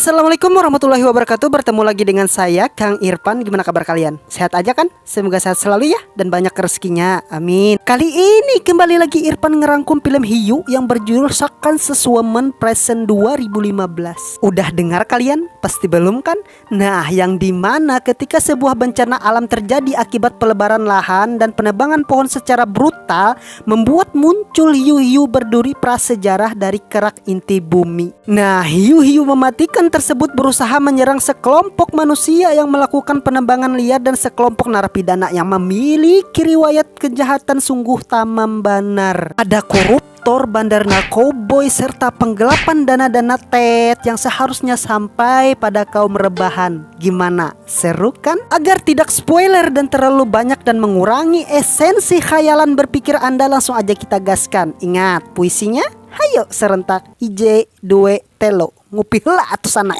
Assalamualaikum warahmatullahi wabarakatuh. Bertemu lagi dengan saya Kang Irfan. Gimana kabar kalian? Sehat aja kan? Semoga sehat selalu ya, dan banyak rezekinya, amin. Kali ini kembali lagi Irfan ngerangkum film hiu yang berjudul Sakan Sesuamen Present 2015. Udah dengar kalian? Pasti belum kan? Nah, yang dimana ketika sebuah bencana alam terjadi akibat pelebaran lahan dan penebangan pohon secara brutal, membuat muncul hiu-hiu berduri prasejarah dari kerak inti bumi. Nah, hiu-hiu mematikan tersebut berusaha menyerang sekelompok manusia yang melakukan penebangan liar dan sekelompok narapidana yang memiliki riwayat kejahatan sungguh tamam benar. Ada koruptor, bandar narkoboy, serta penggelapan dana-dana TET yang seharusnya sampai pada kaum rebahan. Gimana? Seru kan? Agar tidak spoiler dan terlalu banyak dan mengurangi esensi khayalan berpikir Anda, langsung aja kita gaskan. Ingat puisinya? Hayo serentak IJ 2 telo ngupi heula atuh sana.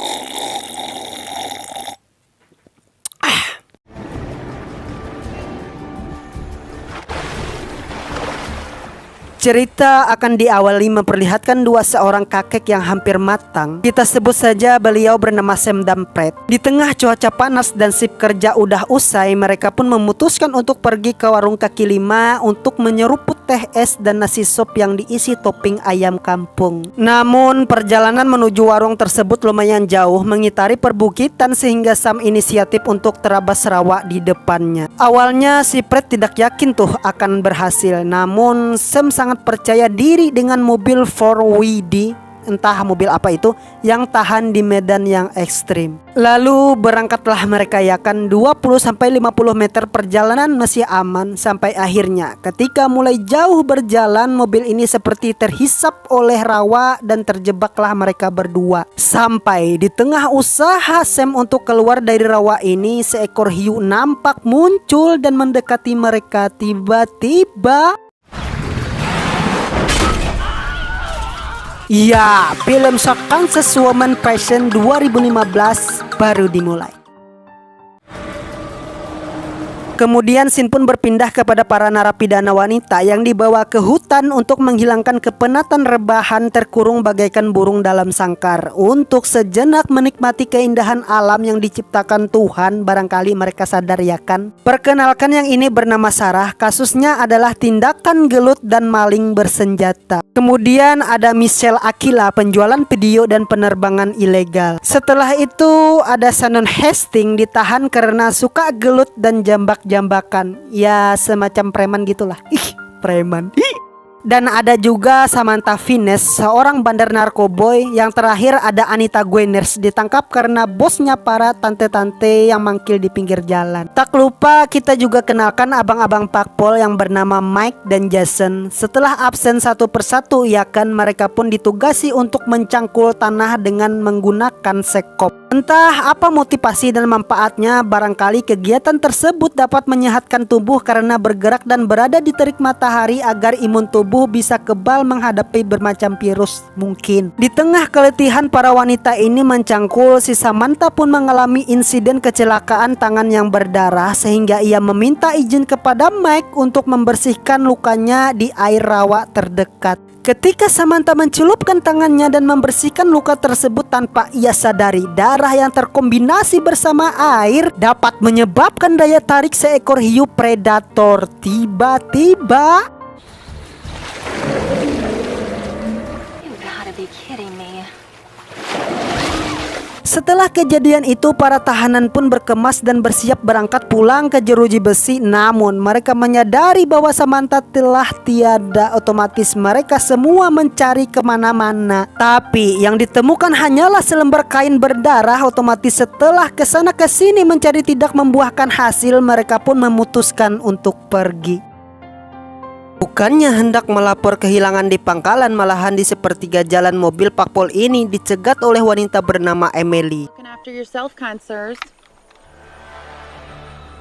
Cerita akan diawali memperlihatkan seorang kakek yang hampir matang. Kita sebut saja beliau bernama Sam Dampret. Di tengah cuaca panas dan sip kerja udah usai, mereka pun memutuskan untuk pergi ke warung kaki lima untuk menyeruput teh es dan nasi sop yang diisi topping ayam kampung. Namun perjalanan menuju warung tersebut lumayan jauh, mengitari perbukitan, sehingga Sam inisiatif untuk terabas rawa di depannya. Awalnya si Pret tidak yakin tuh akan berhasil, namun Sam sangat percaya diri dengan mobil 4WD, entah mobil apa itu, yang tahan di medan yang ekstrim. Lalu berangkatlah mereka, ya kan, 20-50 meter perjalanan masih aman, sampai akhirnya ketika mulai jauh berjalan, mobil ini seperti terhisap oleh rawa dan terjebaklah mereka berdua. Sampai di tengah usaha Sam untuk keluar dari rawa ini, seekor hiu nampak muncul dan mendekati mereka. Tiba-tiba ya, film Sakan Sesuamen Present 2015 baru dimulai. Kemudian scene pun berpindah kepada para narapidana wanita yang dibawa ke hutan untuk menghilangkan kepenatan rebahan terkurung bagaikan burung dalam sangkar. Untuk sejenak menikmati keindahan alam yang diciptakan Tuhan, barangkali mereka sadar, ya kan? Perkenalkan, yang ini bernama Sarah. Kasusnya adalah tindakan gelut dan maling bersenjata. Kemudian ada Michelle Akila, penjualan video dan penerbangan ilegal. Setelah itu ada Shannon Hastings, ditahan karena suka gelut dan jambak-jambakan. Ya, semacam preman gitulah. Preman. Dan ada juga Samantha Finnes, seorang bandar narkoboy. Yang terakhir ada Anita Gueners, ditangkap karena bosnya para tante-tante yang mangkil di pinggir jalan. Tak lupa kita juga kenalkan abang-abang Pakpol yang bernama Mike dan Jason. Setelah absen satu persatu, ya kan, mereka pun ditugasi untuk mencangkul tanah dengan menggunakan sekop. Entah apa motivasi dan manfaatnya, barangkali kegiatan tersebut dapat menyehatkan tubuh karena bergerak dan berada di terik matahari agar imun tubuh bisa kebal menghadapi bermacam virus mungkin. Di tengah keletihan para wanita ini mencangkul, si Samantha pun mengalami insiden kecelakaan tangan yang berdarah, sehingga ia meminta izin kepada Mike untuk membersihkan lukanya di air rawa terdekat. Ketika Samantha mencelupkan tangannya dan membersihkan luka tersebut, tanpa ia sadari, darah yang terkombinasi bersama air dapat menyebabkan daya tarik seekor hiu predator. Tiba-tiba setelah kejadian itu, para tahanan pun berkemas dan bersiap berangkat pulang ke jeruji besi. Namun mereka menyadari bahwa Samantha telah tiada. Otomatis mereka semua mencari kemana-mana, tapi yang ditemukan hanyalah selembar kain berdarah. Otomatis setelah kesana kesini mencari tidak membuahkan hasil, mereka pun memutuskan untuk pergi. Bukannya hendak melapor kehilangan di pangkalan, malahan di sepertiga jalan mobil Pakpol ini dicegat oleh wanita bernama Emily.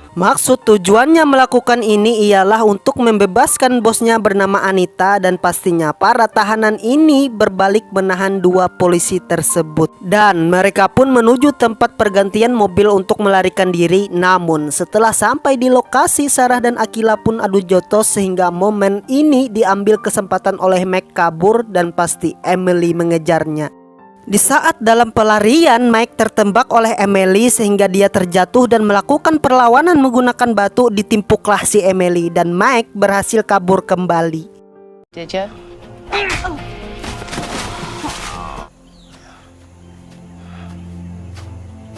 Maksud tujuannya melakukan ini ialah untuk membebaskan bosnya bernama Anita, dan pastinya para tahanan ini berbalik menahan dua polisi tersebut. Dan mereka pun menuju tempat pergantian mobil untuk melarikan diri. Namun setelah sampai di lokasi, Sarah dan Akila pun adu jotos, sehingga momen ini diambil kesempatan oleh Mac kabur dan pasti Emily mengejarnya. Di saat dalam pelarian, Mike tertembak oleh Emily sehingga dia terjatuh dan melakukan perlawanan menggunakan batu. Ditimpuklah si Emily dan Mike berhasil kabur kembali. Did ya?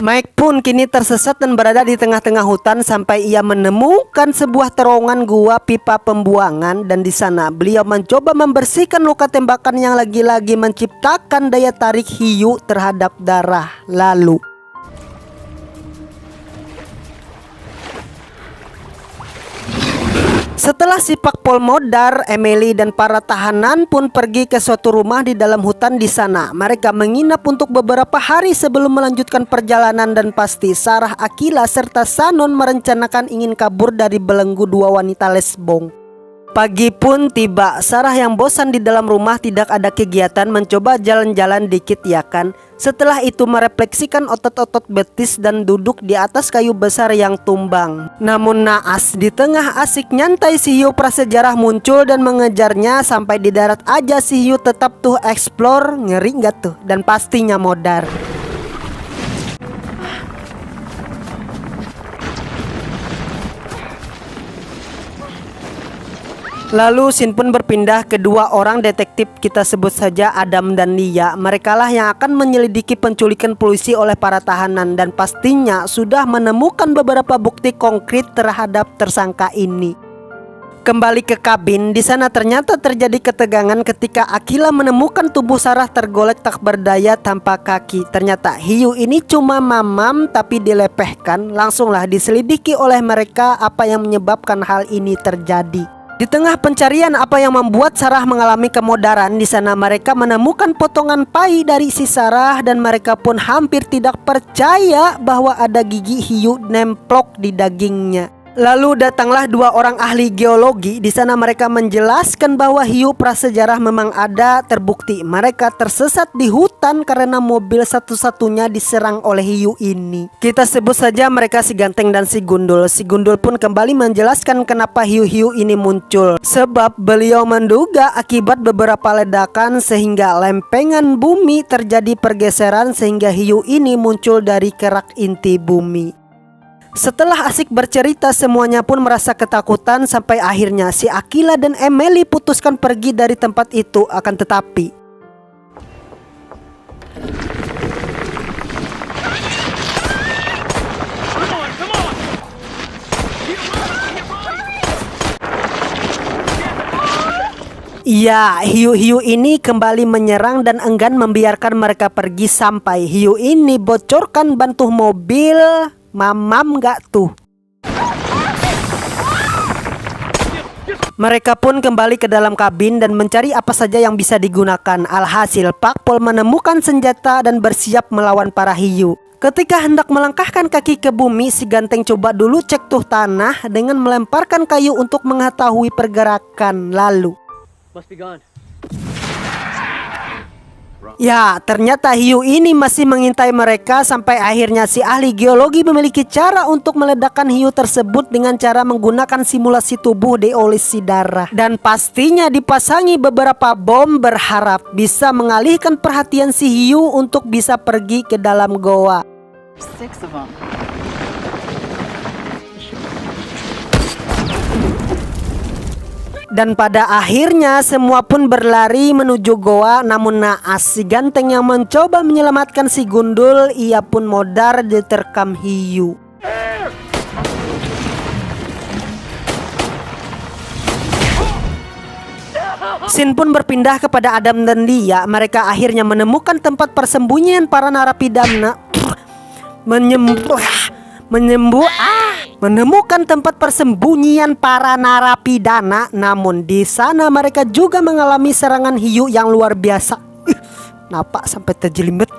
Mike pun kini tersesat dan berada di tengah-tengah hutan sampai ia menemukan sebuah terowongan gua pipa pembuangan, dan di sana beliau mencoba membersihkan luka tembakan yang lagi-lagi menciptakan daya tarik hiu terhadap darah. Lalu setelah si Pak Pol modar, Emily dan para tahanan pun pergi ke suatu rumah di dalam hutan di sana. Mereka menginap untuk beberapa hari sebelum melanjutkan perjalanan, dan pasti Sarah, Akila, serta Sanon merencanakan ingin kabur dari belenggu dua wanita lesbong. Pagi pun tiba. Sarah yang bosan di dalam rumah tidak ada kegiatan mencoba jalan-jalan dikit ya kan. Setelah itu merefleksikan otot-otot betis dan duduk di atas kayu besar yang tumbang. Namun naas, di tengah asik nyantai si hiu prasejarah muncul dan mengejarnya. Sampai di darat aja si hiu tetap tuh explore. Ngeri nggak tuh? Dan pastinya modar. Lalu scene pun berpindah ke dua orang detektif, kita sebut saja Adam dan Lia. Merekalah yang akan menyelidiki penculikan polisi oleh para tahanan dan pastinya sudah menemukan beberapa bukti konkret terhadap tersangka ini. Kembali ke kabin, di sana ternyata terjadi ketegangan ketika Akila menemukan tubuh Sarah tergolek tak berdaya tanpa kaki. Ternyata hiu ini cuma mamam tapi dilepehkan. Langsunglah diselidiki oleh mereka apa yang menyebabkan hal ini terjadi. Di tengah pencarian apa yang membuat Sarah mengalami kemodaran, di sana mereka menemukan potongan pai dari si Sarah dan mereka pun hampir tidak percaya bahwa ada gigi hiu nemplok di dagingnya. Lalu datanglah dua orang ahli geologi. Di sana mereka menjelaskan bahwa hiu prasejarah memang ada. Terbukti mereka tersesat di hutan karena mobil satu-satunya diserang oleh hiu ini. Kita sebut saja mereka si Ganteng dan si Gundul. Si Gundul pun kembali menjelaskan kenapa hiu-hiu ini muncul. Sebab beliau menduga akibat beberapa ledakan sehingga lempengan bumi terjadi pergeseran sehingga hiu ini muncul dari kerak inti bumi. Setelah asik bercerita, semuanya pun merasa ketakutan sampai akhirnya si Akila dan Emily putuskan pergi dari tempat itu. Akan tetapi ya, hiu-hiu ini kembali menyerang dan enggan membiarkan mereka pergi sampai hiu ini bocorkan ban tuh mobil. Mamam gak tuh? Mereka pun kembali ke dalam kabin dan mencari apa saja yang bisa digunakan. Alhasil Pak Pol menemukan senjata dan bersiap melawan para hiu. Ketika hendak melangkahkan kaki ke bumi, si Ganteng coba dulu cek tuh tanah dengan melemparkan kayu untuk mengetahui pergerakan. Lalu ya, ternyata hiu ini masih mengintai mereka sampai akhirnya si ahli geologi memiliki cara untuk meledakkan hiu tersebut dengan cara menggunakan simulasi tubuh deolisi darah. Dan pastinya dipasangi beberapa bom berharap bisa mengalihkan perhatian si hiu untuk bisa pergi ke dalam goa. Dan pada akhirnya semua pun berlari menuju goa. Namun naas, si Ganteng yang mencoba menyelamatkan si Gundul, ia pun modar diterkam hiu. Scene pun berpindah kepada Adam dan Lia. Mereka akhirnya menemukan tempat persembunyian para narapidana. Menemukan tempat persembunyian para narapidana. Namun di sana mereka juga mengalami serangan hiu yang luar biasa. Kenapa sampai terjelimet?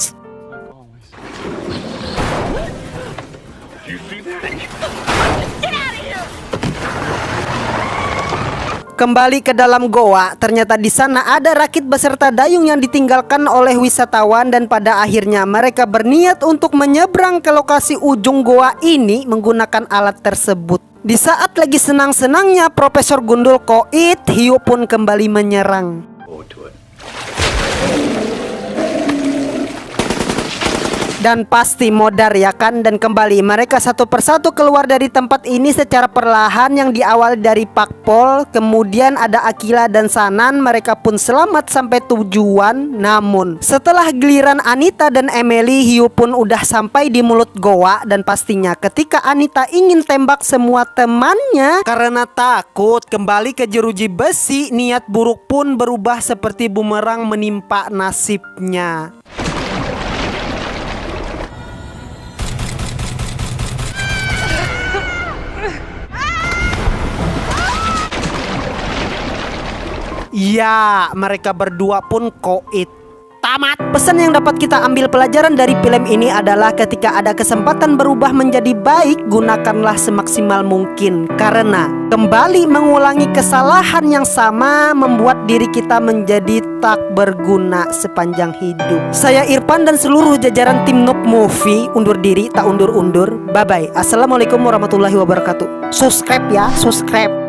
Kembali ke dalam goa, ternyata di sana ada rakit beserta dayung yang ditinggalkan oleh wisatawan dan pada akhirnya mereka berniat untuk menyeberang ke lokasi ujung goa ini menggunakan alat tersebut. Di saat lagi senang-senangnya Profesor Gundul koit, hiu pun kembali menyerang. dan pasti modar ya kan. Dan kembali mereka satu persatu keluar dari tempat ini secara perlahan, yang diawali dari Pakpol, kemudian ada Akila dan Sanan. Mereka pun selamat sampai tujuan. Namun setelah giliran Anita dan Emily, hiu pun udah sampai di mulut goa. Dan pastinya ketika Anita ingin tembak semua temannya karena takut kembali ke jeruji besi, niat buruk pun berubah seperti bumerang menimpa nasibnya. Ya, mereka berdua pun koit. Tamat. Pesan yang dapat kita ambil pelajaran dari film ini adalah ketika ada kesempatan berubah menjadi baik, gunakanlah semaksimal mungkin. Karena kembali mengulangi kesalahan yang sama membuat diri kita menjadi tak berguna sepanjang hidup. Saya Irfan dan seluruh jajaran tim Noob Movie undur diri, tak undur-undur. Bye-bye. Assalamualaikum warahmatullahi wabarakatuh. Subscribe ya, subscribe.